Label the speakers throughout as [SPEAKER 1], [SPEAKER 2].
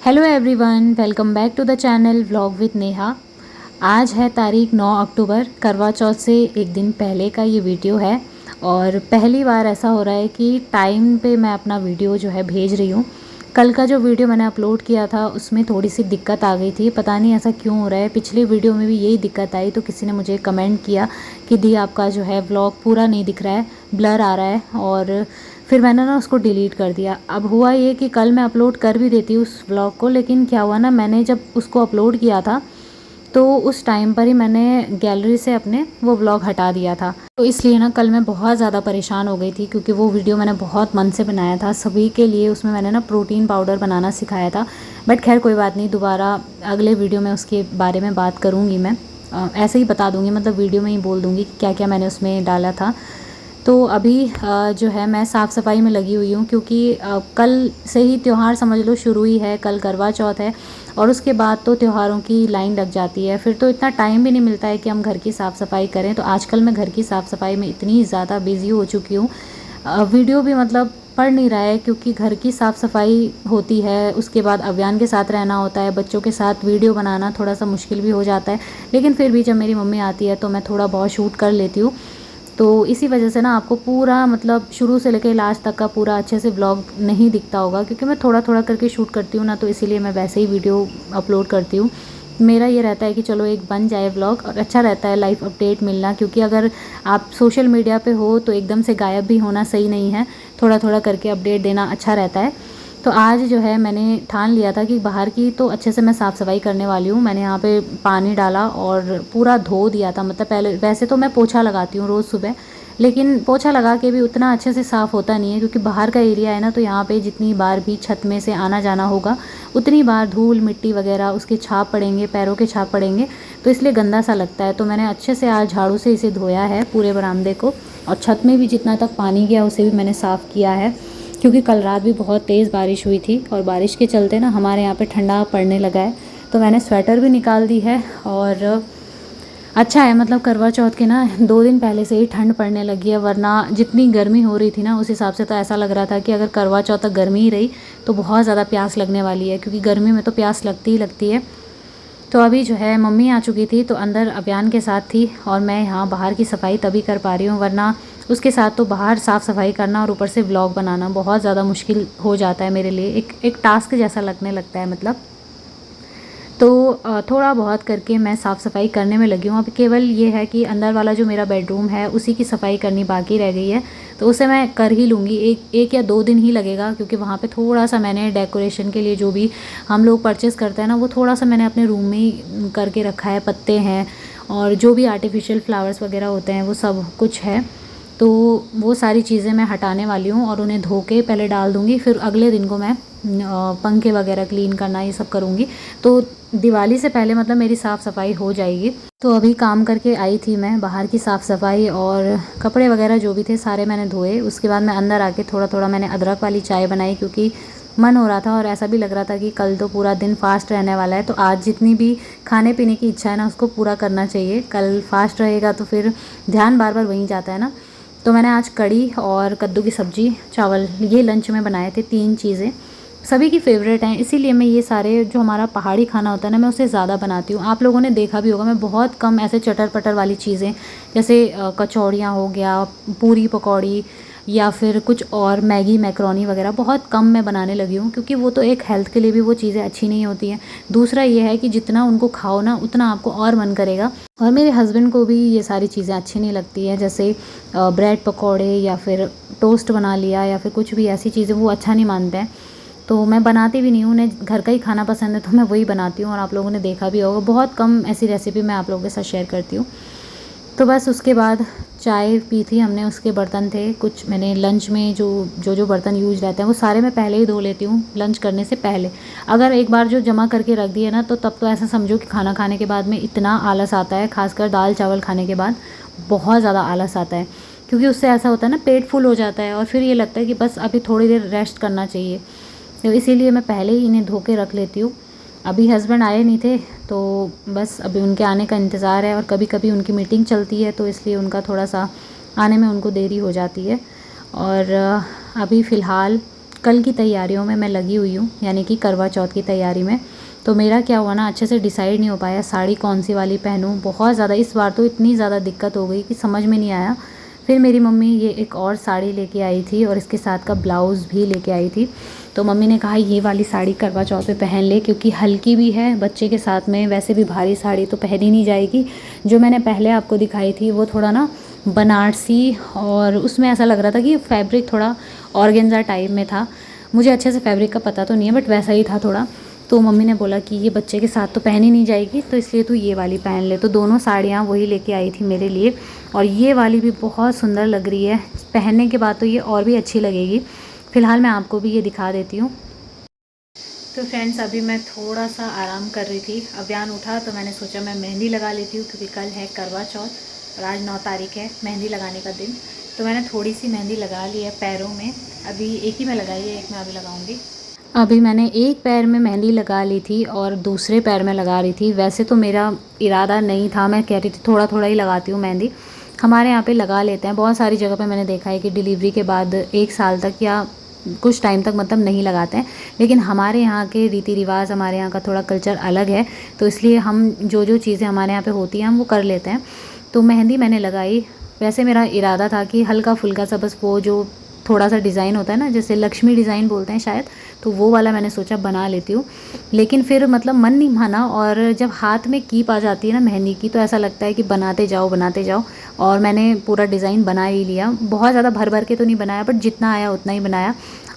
[SPEAKER 1] Hello everyone, welcome back to the channel vlog with Neha. आज है तारीख 9 अक्टूबर। करवा चौथ से एक दिन पहले का ये वीडियो है और पहली बार ऐसा हो रहा है कि टाइम पे मैं अपना वीडियो जो है भेज रही हूँ। कल का जो वीडियो मैंने अपलोड किया था उसमें थोड़ी सी दिक्कत आ गई थी, पता नहीं ऐसा क्यों हो रहा है। पिछले वीडियो में भी यही दिक्कत आई तो किसी ने मुझे कमेंट किया कि दी आपका जो है व्लॉग पूरा नहीं दिख रहा है, ब्लर आ रहा है, और फिर मैंने ना उसको डिलीट कर दिया। अब हुआ ये कि कल मैं अपलोड कर भी देती उस व्लॉग को, लेकिन क्या हुआ ना, मैंने जब उसको अपलोड किया था तो उस टाइम पर ही मैंने गैलरी से अपने वो व्लॉग हटा दिया था। तो इसलिए ना कल मैं बहुत ज़्यादा परेशान हो गई थी, क्योंकि वो वीडियो मैंने बहुत मन से बनाया था सभी के लिए। उसमें मैंने ना प्रोटीन पाउडर बनाना सिखाया था, बट खैर कोई बात नहीं, दोबारा अगले वीडियो में उसके बारे में बात करूँगी। मैं ऐसे ही बता दूँगी, मतलब वीडियो में ही बोल दूँगी क्या क्या मैंने उसमें डाला था। तो अभी जो है मैं साफ़ सफाई में लगी हुई हूँ, क्योंकि कल से ही त्यौहार समझ लो शुरू ही है। कल करवा चौथ है और उसके बाद तो त्योहारों की लाइन लग जाती है, फिर तो इतना टाइम भी नहीं मिलता है कि हम घर की साफ़ सफाई करें। तो आजकल मैं घर की साफ़ सफाई में इतनी ज़्यादा बिज़ी हो चुकी हूँ, वीडियो भी मतलब पड़ नहीं रहा है, क्योंकि घर की साफ़ सफाई होती है, उसके बाद अभियान के साथ रहना होता है, बच्चों के साथ वीडियो बनाना थोड़ा सा मुश्किल भी हो जाता है। लेकिन फिर भी जब मेरी मम्मी आती है तो मैं थोड़ा बहुत शूट कर लेती हूँ। तो इसी वजह से ना आपको पूरा मतलब शुरू से लेकर लास्ट तक का पूरा अच्छे से व्लॉग नहीं दिखता होगा, क्योंकि मैं थोड़ा थोड़ा करके शूट करती हूँ ना, तो इसीलिए मैं वैसे ही वीडियो अपलोड करती हूँ। मेरा ये रहता है कि चलो एक बन जाए व्लॉग, और अच्छा रहता है लाइव अपडेट मिलना, क्योंकि अगर आप सोशल मीडिया पे हो तो एकदम से गायब भी होना सही नहीं है, थोड़ा थोड़ा करके अपडेट देना अच्छा रहता है। तो आज जो है मैंने ठान लिया था कि बाहर की तो अच्छे से मैं साफ़ सफाई करने वाली हूँ। मैंने यहाँ पे पानी डाला और पूरा धो दिया था। मतलब पहले वैसे तो मैं पोछा लगाती हूँ रोज़ सुबह, लेकिन पोछा लगा के भी उतना अच्छे से साफ़ होता नहीं है, क्योंकि बाहर का एरिया है ना, तो यहाँ पे जितनी बार भी छत में से आना जाना होगा उतनी बार धूल मिट्टी वगैरह उसके छाप पड़ेंगे, पैरों के छाप पड़ेंगे, तो इसलिए गंदा सा लगता है। तो मैंने अच्छे से आज झाड़ू से इसे धोया है पूरे बरामदे को, और छत में भी जितना तक पानी गया उसे भी मैंने साफ़ किया है, क्योंकि कल रात भी बहुत तेज़ बारिश हुई थी और बारिश के चलते ना हमारे यहाँ पे ठंडा पड़ने लगा है। तो मैंने स्वेटर भी निकाल दी है, और अच्छा है मतलब करवा चौथ के ना 2 दिन पहले से ही ठंड पड़ने लगी है, वरना जितनी गर्मी हो रही थी ना उस हिसाब से तो ऐसा लग रहा था कि अगर करवा चौथ तक गर्मी ही रही तो बहुत ज़्यादा प्यास लगने वाली है, क्योंकि गर्मी में तो प्यास लगती ही लगती है। तो अभी जो है मम्मी आ चुकी थी तो अंदर अभियान के साथ थी, और मैं यहाँ बाहर की सफाई तभी कर पा रही हूँ, वरना उसके साथ तो बाहर साफ़ सफाई करना और ऊपर से व्लॉग बनाना बहुत ज़्यादा मुश्किल हो जाता है मेरे लिए, एक टास्क जैसा लगने लगता है मतलब। तो थोड़ा बहुत करके मैं साफ़ सफाई करने में लगी हूँ। अब केवल ये है कि अंदर वाला जो मेरा बेडरूम है उसी की सफाई करनी बाकी रह गई है, तो उसे मैं कर ही लूँगी। एक या 2 दिन ही लगेगा, क्योंकि वहाँ पे थोड़ा सा मैंने डेकोरेशन के लिए जो भी हम लोग परचेज़ करते हैं ना, वो थोड़ा सा मैंने अपने रूम में ही करके रखा है। पत्ते हैं और जो भी आर्टिफिशियल फ्लावर्स वगैरह होते हैं वो सब कुछ है, तो वो सारी चीज़ें मैं हटाने वाली हूँ और उन्हें धो के पहले डाल दूँगी। फिर अगले दिन को मैं पंखे वगैरह क्लीन करना ये सब करूँगी, तो दिवाली से पहले मतलब मेरी साफ़ सफाई हो जाएगी। तो अभी काम करके आई थी मैं बाहर की साफ़ सफाई, और कपड़े वगैरह जो भी थे सारे मैंने धोए। उसके बाद मैं अंदर आके थोड़ा थोड़ा मैंने अदरक वाली चाय बनाई, क्योंकि मन हो रहा था और ऐसा भी लग रहा था कि कल तो पूरा दिन फास्ट रहने वाला है, तो आज जितनी भी खाने पीने की इच्छा है ना उसको पूरा करना चाहिए। कल फास्ट रहेगा तो फिर ध्यान बार बार वहीं जाता है ना। तो मैंने आज कढ़ी और कद्दू की सब्ज़ी, चावल, ये लंच में बनाए थे। 3 चीज़ें सभी की फेवरेट हैं, इसीलिए मैं ये सारे जो हमारा पहाड़ी खाना होता है ना, मैं उसे ज़्यादा बनाती हूँ। आप लोगों ने देखा भी होगा मैं बहुत कम ऐसे चटर पटर वाली चीज़ें, जैसे कचौड़ियाँ हो गया, पूरी पकौड़ी, या फिर कुछ और मैगी मैक्रोनी वगैरह बहुत कम मैं बनाने लगी हूँ, क्योंकि वो तो एक हेल्थ के लिए भी वो चीज़ें अच्छी नहीं होती हैं। दूसरा ये है कि जितना उनको खाओ ना उतना आपको और मन करेगा। और मेरे हस्बैंड को भी ये सारी चीज़ें अच्छी नहीं लगती हैं, जैसे ब्रेड पकौड़े या फिर टोस्ट बना लिया या फिर कुछ भी ऐसी चीज़ें वो अच्छा नहीं मानते हैं। तो मैं बनाती भी नहीं हूँ, उन्हें घर का ही खाना पसंद है तो मैं वही बनाती हूँ। और आप लोगों ने देखा भी होगा बहुत कम ऐसी रेसिपी मैं आप लोगों के साथ शेयर करती हूँ। तो बस उसके बाद चाय पी थी हमने, उसके बर्तन थे कुछ, मैंने लंच में जो बर्तन यूज रहते हैं वो सारे मैं पहले ही धो लेती हूँ लंच करने से पहले। अगर एक बार जो जमा करके रख दिए ना, तो तब तो ऐसा समझो कि खाना खाने के बाद में इतना आलस आता है, खासकर दाल चावल खाने के बाद बहुत ज़्यादा आलस आता है, क्योंकि उससे ऐसा होता है ना पेट फुल हो जाता है और फिर ये लगता है कि बस अभी थोड़ी देर रेस्ट करना चाहिए। तो इसीलिए मैं पहले ही इन्हें धो के रख लेती हूँ। अभी हस्बैंड आए नहीं थे तो बस अभी उनके आने का इंतज़ार है, और कभी कभी उनकी मीटिंग चलती है तो इसलिए उनका थोड़ा सा आने में उनको देरी हो जाती है। और अभी फ़िलहाल कल की तैयारियों में मैं लगी हुई हूँ, यानी कि करवा चौथ की तैयारी में। तो मेरा क्या हुआ ना, अच्छे से डिसाइड नहीं हो पाया साड़ी कौन सी वाली पहनूँ। बहुत ज़्यादा इस बार तो इतनी ज़्यादा दिक्कत हो गई कि समझ में नहीं आया। फिर मेरी मम्मी ये एक और साड़ी लेके आई थी और इसके साथ का ब्लाउज़ भी लेके आई थी। तो मम्मी ने कहा ये वाली साड़ी करवा चौथ पे पहन ले, क्योंकि हल्की भी है, बच्चे के साथ में वैसे भी भारी साड़ी तो पहनी नहीं जाएगी। जो मैंने पहले आपको दिखाई थी वो थोड़ा ना बनारसी, और उसमें ऐसा लग रहा था कि फैब्रिक थोड़ा ऑर्गेन्जा टाइप में था। मुझे अच्छे से फैब्रिक का पता तो नहीं है, बट वैसा ही था थोड़ा। तो मम्मी ने बोला कि ये बच्चे के साथ तो पहनी नहीं जाएगी, तो इसलिए तू ये वाली पहन ले। तो दोनों साड़ियाँ वही लेके आई थी मेरे लिए, और ये वाली भी बहुत सुंदर लग रही है। पहनने के बाद तो ये और भी अच्छी लगेगी। फ़िलहाल मैं आपको भी ये दिखा देती हूँ। तो फ्रेंड्स, अभी मैं थोड़ा सा आराम कर रही थी। अभियान उठा तो मैंने सोचा मैं मेहंदी लगा लेती हूँ, क्योंकि कल है करवा चौथ और आज 9 तारीख है, मेहंदी लगाने का दिन। तो मैंने थोड़ी सी मेहंदी लगा ली है पैरों में। अभी एक ही में लगाई है, एक मैं अभी लगाऊंगी। अभी मैंने एक पैर में मेहंदी लगा ली थी और दूसरे पैर में लगा रही थी। वैसे तो मेरा इरादा नहीं था, मैं कह रही थी थोड़ा थोड़ा ही लगाती हूँ मेहंदी। हमारे यहाँ पे लगा लेते हैं, बहुत सारी जगह पे मैंने देखा है कि डिलीवरी के बाद 1 साल तक या कुछ टाइम तक मतलब नहीं लगाते हैं। लेकिन हमारे यहाँ के रीति रिवाज, हमारे यहाँ का थोड़ा कल्चर अलग है, तो इसलिए हम जो जो चीज़ें हमारे यहाँ पे होती हैं हम वो कर लेते हैं। तो मेहंदी मैंने लगाई। वैसे मेरा इरादा था कि हल्का फुल्का सा बस वो जो थोड़ा सा डिज़ाइन होता है ना, जैसे लक्ष्मी डिज़ाइन बोलते हैं शायद, तो वो वाला मैंने सोचा बना लेती हूँ। लेकिन फिर मतलब मन नहीं माना, और जब हाथ में कीप आ जाती है ना मेहंदी की, तो ऐसा लगता है कि बनाते जाओ बनाते जाओ। और मैंने पूरा डिज़ाइन बना ही लिया। बहुत ज़्यादा भर भर के तो नहीं बनाया, बट जितना आया उतना ही बनाया।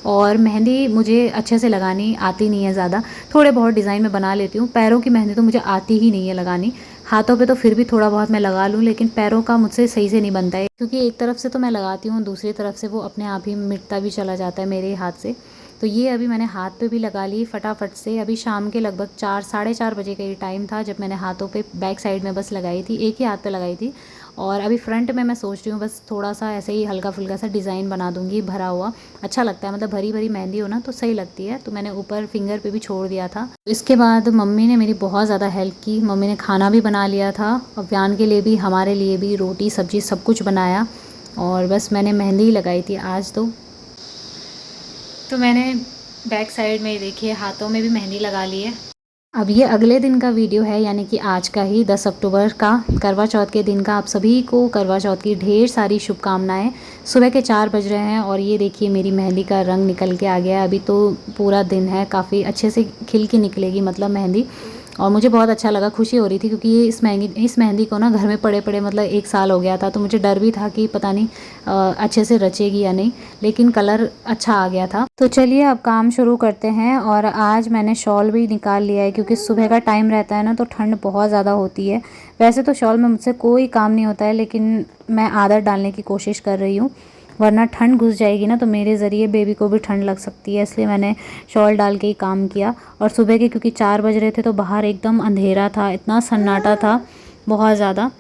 [SPEAKER 1] और मेहंदी मुझे अच्छे से लगानी आती नहीं है ज़्यादा, थोड़े बहुत डिज़ाइन में बना लेती हूँ। पैरों की मेहंदी तो मुझे आती ही नहीं है लगानी। हाथों पे तो फिर भी थोड़ा बहुत मैं लगा लूँ, लेकिन पैरों का मुझसे सही से नहीं बनता है, क्योंकि एक तरफ से तो मैं लगाती हूँ, दूसरी तरफ से वो अपने आप ही मिटता भी चला जाता है मेरे हाथ से। तो ये अभी मैंने हाथ पे भी लगा ली फटाफट से। अभी शाम के लगभग 4 साढ़े 4 बजे का ये टाइम था जब मैंने हाथों पे बैक साइड में बस लगाई थी, एक ही हाथ पे लगाई थी। और अभी फ्रंट में मैं सोच रही हूँ बस थोड़ा सा ऐसे ही हल्का फुल्का सा डिज़ाइन बना दूँगी भरा हुआ। अच्छा लगता है, मतलब भरी भरी मेहंदी हो ना तो सही लगती है। तो मैंने ऊपर फिंगर पे भी छोड़ दिया था। इसके बाद मम्मी ने मेरी बहुत ज़्यादा हेल्प की। मम्मी ने खाना भी बना लिया था, अभियान के लिए भी, हमारे लिए भी, रोटी सब्जी सब कुछ बनाया। और बस मैंने मेहंदी ही लगाई थी आज तो मैंने बैक साइड में देखिए हाथों में भी मेहंदी लगा ली है। अब ये अगले दिन का वीडियो है, यानी कि आज का ही 10 अक्टूबर का, करवा चौथ के दिन का। आप सभी को करवा चौथ की ढेर सारी शुभकामनाएं। सुबह के 4 बज रहे हैं और ये देखिए मेरी मेहंदी का रंग निकल के आ गया है। अभी तो पूरा दिन है, काफ़ी अच्छे से खिल के निकलेगी मतलब मेहंदी। और मुझे बहुत अच्छा लगा, खुशी हो रही थी, क्योंकि ये इस मेहंदी को ना घर में पड़े पड़े मतलब 1 साल हो गया था। तो मुझे डर भी था कि पता नहीं अच्छे से रचेगी या नहीं, लेकिन कलर अच्छा आ गया था। तो चलिए अब काम शुरू करते हैं। और आज मैंने शॉल भी निकाल लिया है, क्योंकि सुबह का टाइम रहता है ना तो ठंड बहुत ज़्यादा होती है। वैसे तो शॉल में मुझसे कोई काम नहीं होता है, लेकिन मैं आदत डालने की कोशिश कर रही हूँ, वरना ठंड घुस जाएगी ना तो मेरे ज़रिए बेबी को भी ठंड लग सकती है। इसलिए मैंने शॉल डाल के ही काम किया। और सुबह के क्योंकि 4 बज रहे थे तो बाहर एकदम अंधेरा था, इतना सन्नाटा था बहुत ज़्यादा।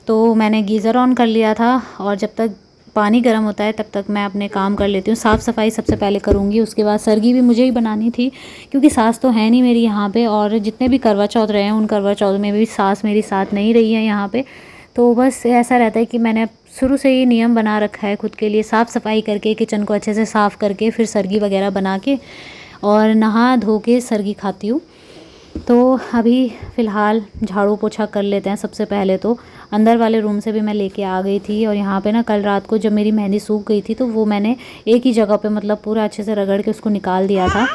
[SPEAKER 1] तो मैंने गीज़र ऑन कर लिया था, और जब तक पानी गर्म होता है तब तक मैं अपने काम कर लेती हूँ। साफ़ सफाई सबसे पहले करूँगी, उसके बाद सरगी भी मुझे ही बनानी थी, क्योंकि सास तो है नहीं मेरी यहाँ पे। और जितने भी करवा चौथ रहे हैं उन करवा चौथ में भी सास मेरी साथ नहीं रही है यहाँ पे। तो बस ऐसा रहता है कि मैंने शुरू से ही नियम बना रखा है खुद के लिए, साफ़ सफाई करके किचन को अच्छे से साफ़ करके फिर सरगी वगैरह बना के और नहा धो के सरगी खाती हूँ। तो अभी फ़िलहाल झाड़ू पोछा कर लेते हैं। सबसे पहले तो अंदर वाले रूम से भी मैं लेके आ गई थी, और यहाँ पे ना कल रात को जब मेरी मेहंदी सूख गई थी तो वो मैंने एक ही जगह पे मतलब पूरा अच्छे से रगड़ के उसको निकाल दिया था।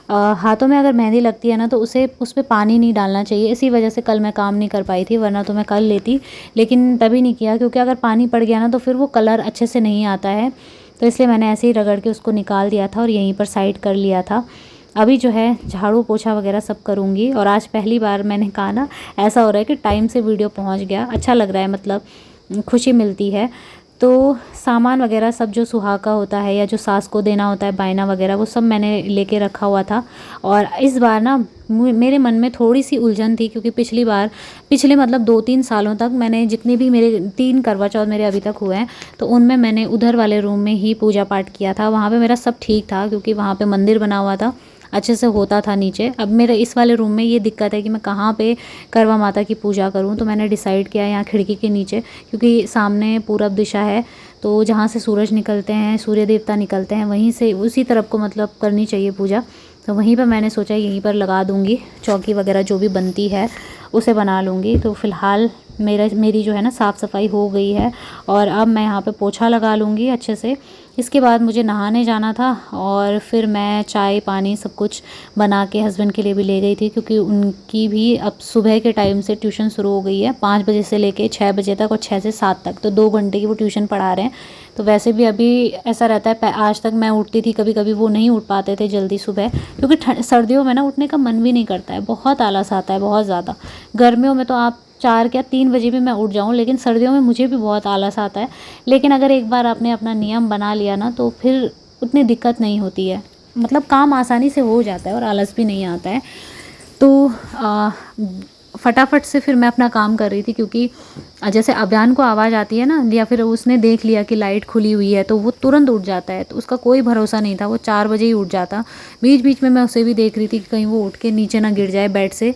[SPEAKER 1] हाथों में अगर मेहंदी लगती है ना तो उस पर पानी नहीं डालना चाहिए। इसी वजह से कल मैं काम नहीं कर पाई थी, वरना तो मैं कर लेती, लेकिन तभी नहीं किया, क्योंकि अगर पानी पड़ गया ना तो फिर वो कलर अच्छे से नहीं आता है। तो इसलिए मैंने ऐसे ही रगड़ के उसको निकाल दिया था और यहीं पर साइड कर लिया था। अभी जो है झाड़ू पोछा वगैरह सब करूँगी। और आज पहली बार मैंने कहा ना, ऐसा हो रहा है कि टाइम से वीडियो पहुँच गया, अच्छा लग रहा है, मतलब खुशी मिलती है। तो सामान वगैरह सब जो सुहाग का होता है या जो सास को देना होता है बायना वगैरह, वो सब मैंने लेके रखा हुआ था। और इस बार ना मेरे मन में थोड़ी सी उलझन थी, क्योंकि पिछले मतलब 2-3 सालों तक मैंने जितने भी मेरे 3 करवा चौथ मेरे अभी तक हुए हैं, तो उनमें मैंने उधर वाले रूम में ही पूजा पाठ किया था। वहाँ पे मेरा सब ठीक था, क्योंकि वहाँ पे मंदिर बना हुआ था, अच्छे से होता था नीचे। अब मेरे इस वाले रूम में ये दिक्कत है कि मैं कहाँ पे करवा माता की पूजा करूँ, तो मैंने डिसाइड किया यहाँ खिड़की के नीचे, क्योंकि सामने पूरब दिशा है, तो जहाँ से सूरज निकलते हैं, सूर्य देवता निकलते हैं, वहीं से उसी तरफ को मतलब करनी चाहिए पूजा। तो वहीं पर मैंने सोचा यहीं पर लगा दूँगी, चौकी वगैरह जो भी बनती है उसे बना लूँगी। तो फ़िलहाल मेरी जो है ना साफ़ सफाई हो गई है और अब मैं यहाँ पे पोछा लगा लूँगी अच्छे से। इसके बाद मुझे नहाने जाना था और फिर मैं चाय पानी सब कुछ बना के हस्बैंड के लिए भी ले गई थी, क्योंकि उनकी भी अब सुबह के टाइम से ट्यूशन शुरू हो गई है, 5 बजे से लेके 6 बजे तक और 6 से 7 तक, तो 2 घंटे की वो ट्यूशन पढ़ा रहे हैं। तो वैसे भी अभी ऐसा रहता है, आज तक मैं उठती थी, कभी कभी वो नहीं उठ पाते थे जल्दी सुबह, क्योंकि सर्दियों में ना उठने का मन भी नहीं करता है, बहुत आलस आता है बहुत ज़्यादा। गर्मियों में तो आप 4 या 3 बजे भी मैं उठ जाऊँ, लेकिन सर्दियों में मुझे भी बहुत आलस आता है। लेकिन अगर एक बार आपने अपना नियम बना लिया ना, तो फिर उतनी दिक्कत नहीं होती है, मतलब काम आसानी से हो जाता है और आलस भी नहीं आता है। तो फटाफट से फिर मैं अपना काम कर रही थी, क्योंकि जैसे अभियान को आवाज़ आती है ना, या फिर उसने देख लिया कि लाइट खुली हुई है तो वो तुरंत उठ जाता है, तो उसका कोई भरोसा नहीं था, वो 4 बजे ही उठ जाता। बीच बीच में मैं उसे भी देख रही थी कि कहीं वो उठ के नीचे ना गिर जाए बेड से।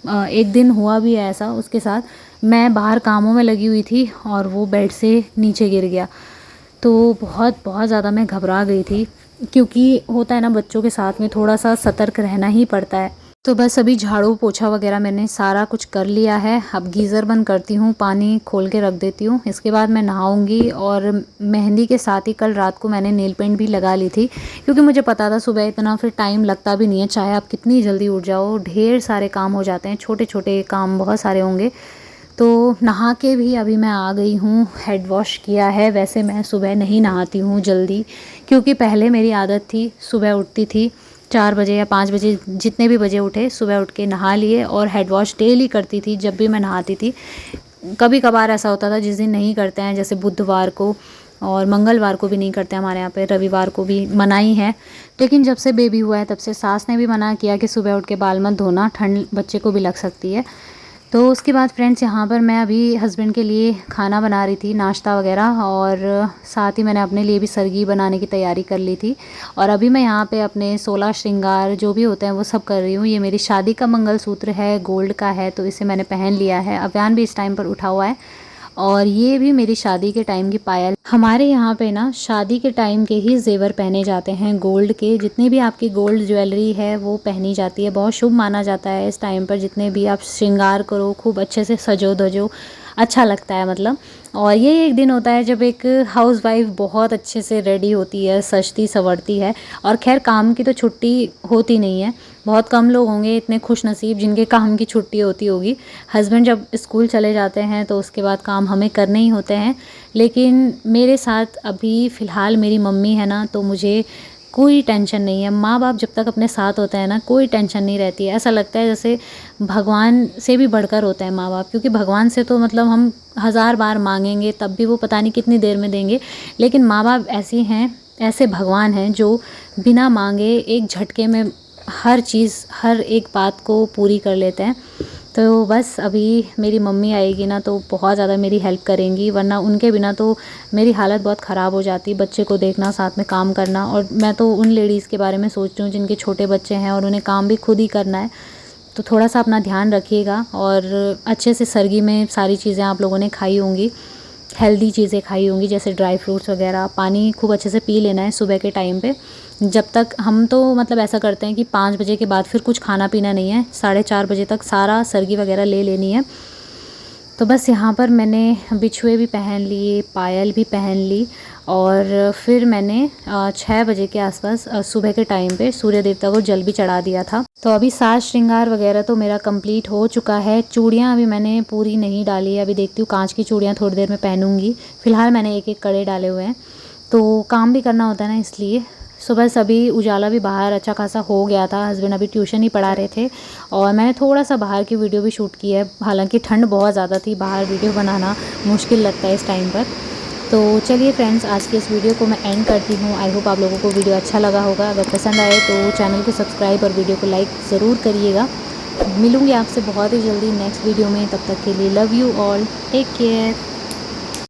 [SPEAKER 1] एक दिन हुआ भी ऐसा उसके साथ, मैं बाहर कामों में लगी हुई थी और वो बेड से नीचे गिर गया। तो बहुत बहुत ज़्यादा मैं घबरा गई थी, क्योंकि होता है ना बच्चों के साथ में थोड़ा सा सतर्क रहना ही पड़ता है। तो बस अभी झाड़ू पोछा वगैरह मैंने सारा कुछ कर लिया है। अब गीज़र बंद करती हूँ, पानी खोल के रख देती हूँ, इसके बाद मैं नहाऊंगी। और मेहंदी के साथ ही कल रात को मैंने नेल पेंट भी लगा ली थी, क्योंकि मुझे पता था सुबह इतना फिर टाइम लगता भी नहीं है, चाहे आप कितनी जल्दी उठ जाओ, ढेर सारे काम हो जाते हैं, छोटे छोटे काम बहुत सारे होंगे। तो नहा के भी अभी मैं आ गई हूँ, हेड वॉश किया है। वैसे मैं सुबह नहीं नहाती हूँ जल्दी, क्योंकि पहले मेरी आदत थी, सुबह उठती थी 4 बजे या 5 बजे, जितने भी बजे उठे सुबह उठ के नहा लिए और हेड वॉश डेली करती थी जब भी मैं नहाती थी। कभी कभार ऐसा होता था जिस दिन नहीं करते हैं, जैसे बुधवार को और मंगलवार को भी नहीं करते हमारे यहाँ पे, रविवार को भी मनाही है। लेकिन जब से बेबी हुआ है तब से सास ने भी मना किया कि सुबह उठ के बाल मत धोना, ठंड बच्चे को भी लग सकती है। तो उसके बाद फ्रेंड्स यहाँ पर मैं अभी हस्बैंड के लिए खाना बना रही थी, नाश्ता वगैरह, और साथ ही मैंने अपने लिए भी सरगी बनाने की तैयारी कर ली थी। और अभी मैं यहाँ पे अपने 16 श्रृंगार जो भी होते हैं वो सब कर रही हूँ। ये मेरी शादी का मंगलसूत्र है, गोल्ड का है, तो इसे मैंने पहन लिया है। अभियान भी इस टाइम पर उठा हुआ है, और ये भी मेरी शादी के टाइम की पायल। हमारे यहाँ पे ना शादी के टाइम के ही जेवर पहने जाते हैं, गोल्ड के, जितनी भी आपकी गोल्ड ज्वेलरी है वो पहनी जाती है। बहुत शुभ माना जाता है इस टाइम पर, जितने भी आप श्रृंगार करो, खूब अच्छे से सजो धजो, अच्छा लगता है मतलब। और ये एक दिन होता है जब एक हाउसवाइफ बहुत अच्छे से रेडी होती है, सजती संवरती है। और खैर काम की तो छुट्टी होती नहीं है, बहुत कम लोग होंगे इतने खुश नसीब जिनके काम की छुट्टी होती होगी। हस्बैंड जब स्कूल चले जाते हैं तो उसके बाद काम हमें करने ही होते हैं। लेकिन मेरे साथ अभी फ़िलहाल मेरी मम्मी है ना, तो मुझे कोई टेंशन नहीं है। माँ बाप जब तक अपने साथ होते हैं ना, कोई टेंशन नहीं रहती है। ऐसा लगता है जैसे भगवान से भी बढ़कर होते हैं माँ बाप, क्योंकि भगवान से तो मतलब हम 1000 बार मांगेंगे तब भी वो पता नहीं कितनी देर में देंगे, लेकिन माँ बाप ऐसी हैं, ऐसे भगवान हैं जो बिना मांगे एक झटके में हर चीज़, हर एक बात को पूरी कर लेते हैं। तो बस अभी मेरी मम्मी आएगी ना तो बहुत ज़्यादा मेरी हेल्प करेंगी, वरना उनके बिना तो मेरी हालत बहुत ख़राब हो जाती, बच्चे को देखना, साथ में काम करना। और मैं तो उन लेडीज़ के बारे में सोचती हूँ जिनके छोटे बच्चे हैं और उन्हें काम भी खुद ही करना है। तो थोड़ा सा अपना ध्यान रखिएगा। और अच्छे से सरगी में सारी चीज़ें आप लोगों ने खाई होंगी, हेल्दी चीज़ें खाई होंगी, जैसे ड्राई फ्रूट्स वगैरह। पानी खूब अच्छे से पी लेना है सुबह के टाइम पे। जब तक हम तो मतलब ऐसा करते हैं कि 5 बजे के बाद फिर कुछ खाना पीना नहीं है, 4:30 बजे तक सारा सरगी वगैरह ले लेनी है। तो बस यहाँ पर मैंने बिछुए भी पहन लिए, पायल भी पहन ली, और फिर मैंने 6 बजे के आसपास सुबह के टाइम पे सूर्य देवता को जल भी चढ़ा दिया था। तो अभी साज श्रृंगार वगैरह तो मेरा कंप्लीट हो चुका है। चूड़ियाँ अभी मैंने पूरी नहीं डाली है, अभी देखती हूँ कांच की चूड़ियाँ थोड़ी देर में पहनूंगी। फ़िलहाल मैंने एक एक कड़े डाले हुए हैं, तो काम भी करना होता है ना, इसलिए। सुबह सभी उजाला भी बाहर अच्छा खासा हो गया था, हस्बैंड अभी ट्यूशन ही पढ़ा रहे थे, और मैंने थोड़ा सा बाहर की वीडियो भी शूट की है। हालांकि ठंड बहुत ज़्यादा थी, बाहर वीडियो बनाना मुश्किल लगता है इस टाइम पर। तो चलिए फ्रेंड्स, आज की इस वीडियो को मैं एंड करती हूँ। आई होप आप लोगों को वीडियो अच्छा लगा होगा। अगर पसंद आए तो चैनल को सब्सक्राइब और वीडियो को लाइक ज़रूर करिएगा। मिलूँगी आपसे बहुत ही जल्दी नेक्स्ट वीडियो में, तब तक के लिए love you all, take care.